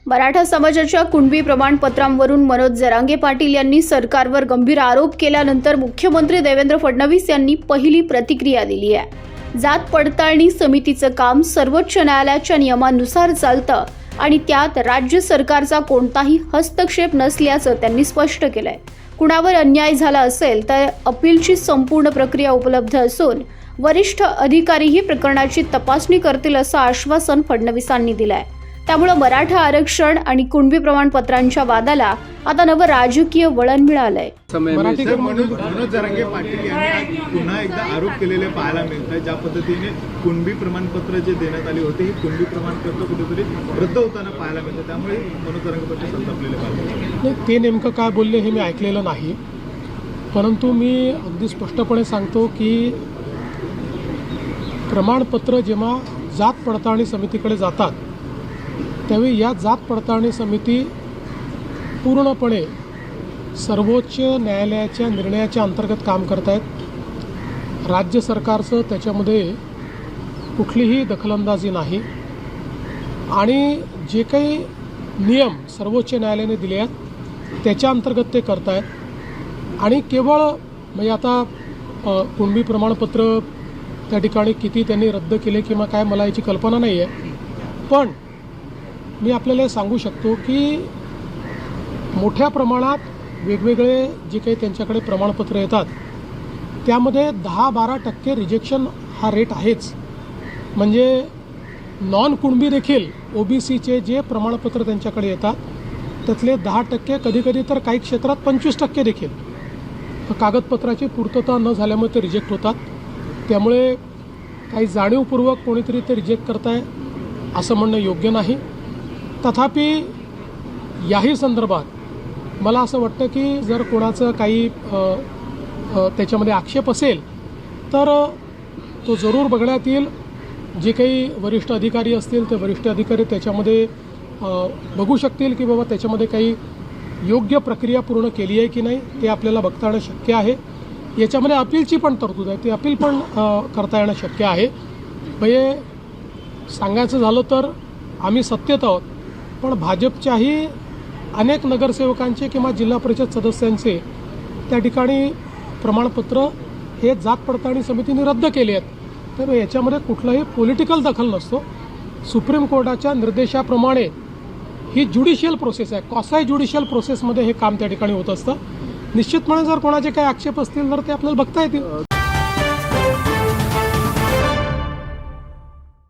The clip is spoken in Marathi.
मराठा समाजाच्या कुणबी प्रमाणपत्रांवरून मनोज जरांगे पाटील यांनी सरकारवर गंभीर आरोप केल्यानंतर मुख्यमंत्री देवेंद्र फडणवीस यांनी पहिली प्रतिक्रिया दिली आहे। जात पडताळणी समितीचं काम सर्वोच्च न्यायालयाच्या नियमानुसार चालतं आणि त्यात राज्य सरकारचा कोणताही हस्तक्षेप नसल्याचं त्यांनी स्पष्ट केलंय। कुणावर अन्याय झाला असेल तर अपीलची संपूर्ण प्रक्रिया उपलब्ध असून वरिष्ठ अधिकारीही प्रकरणाची तपासणी करतील असं आश्वासन फडणवीसांनी दिलंय। त्यामुळे मराठा आरक्षण आणि कुणबी प्रमाणपत्रांच्या वादाला आता नवं राजकीय वळण मिळालंय। मनोज जरांगे पाटील यांनी आज पुन्हा एकदा आरोप केलेले पाहायला मिळत आहे। ज्या पद्धतीने कुणबी प्रमाणपत्र जे देण्यात आले होते हे कुणबी प्रमाणपत्र कुठेतरी रद्द होताना पाहायला मिळतं, त्यामुळे मनोज जरांगे पाटील संतापलेले पाहिजे। ते नेमकं काय बोलले हे मी ऐकलेलं नाही, परंतु मी अगदी स्पष्टपणे सांगतो की प्रमाणपत्र जेव्हा जात पडताळणी समितीकडे जातात त्यावेळी या जात पडताळणी समिती पूर्णपणे सर्वोच्च न्यायालयाच्या निर्णयाच्या अंतर्गत काम करत आहेत। राज्य सरकारचं त्याच्यामध्ये कुठलीही दखलंदाजी नाही आणि जे काही नियम सर्वोच्च न्यायालयाने दिले आहेत त्याच्या अंतर्गत ते करत आहेत। आणि केवळ म्हणजे आता कुणबी प्रमाणपत्र त्या ठिकाणी किती त्यांनी रद्द केले किंवा काय मला याची कल्पना नाही आहे, पण मी आपल्याला सांगू शकतो की मोठ्या प्रमाणात वेगवेगळे जे काही त्यांच्याकडे प्रमाणपत्र येतात त्यामध्ये 10-12% रिजेक्शन हा रेट आहेच। म्हणजे नॉन कुणबी देखील OBCचे जे प्रमाणपत्र त्यांच्याकडे येतात त्यातले 10%, कधीकधी तर काही क्षेत्रात 25% देखील कागदपत्राची पूर्तता न झाल्यामुळे ते रिजेक्ट होतात। त्यामुळे काही जाणीवपूर्वक कोणीतरी ते रिजेक्ट करताय असं म्हणणं योग्य नाही। तथापि याही संदर्भात मला असं वाटतं की जर कोणाचं काही त्याच्यामध्ये आक्षेप असेल तर तो जरूर बघण्यात येईल। जे काही वरिष्ठ अधिकारी असतील ते वरिष्ठ अधिकारी त्याच्यामध्ये बघू शकतील की बाबा त्याच्यामध्ये काही योग्य प्रक्रिया पूर्ण केली आहे की नाही ते आपल्याला बघता येणं शक्य आहे। याच्यामध्ये अपीलची पण तरतूद आहे, ती अपील पण करता येणं शक्य आहे। म्हणजे सांगायचं झालं तर आम्ही सत्तेत आहोत, पण भाजपच्याही अनेक नगरसेवकांचे किंवा जिल्हा परिषद सदस्यांचे त्या ठिकाणी प्रमाणपत्र हे जात पडताळणी समितीने रद्द केले आहेत। तर याच्यामध्ये कुठलाही पॉलिटिकल दखल नसतो। सुप्रीम कोर्टाच्या निर्देशाप्रमाणे ही ज्युडिशियल प्रोसेस आहे, कॉसाय ज्युडिशियल प्रोसेसमध्ये हे काम त्या ठिकाणी होत असतं। निश्चितपणे जर कोणाचे काही आक्षेप असतील तर ते आपल्याला बघता येतील।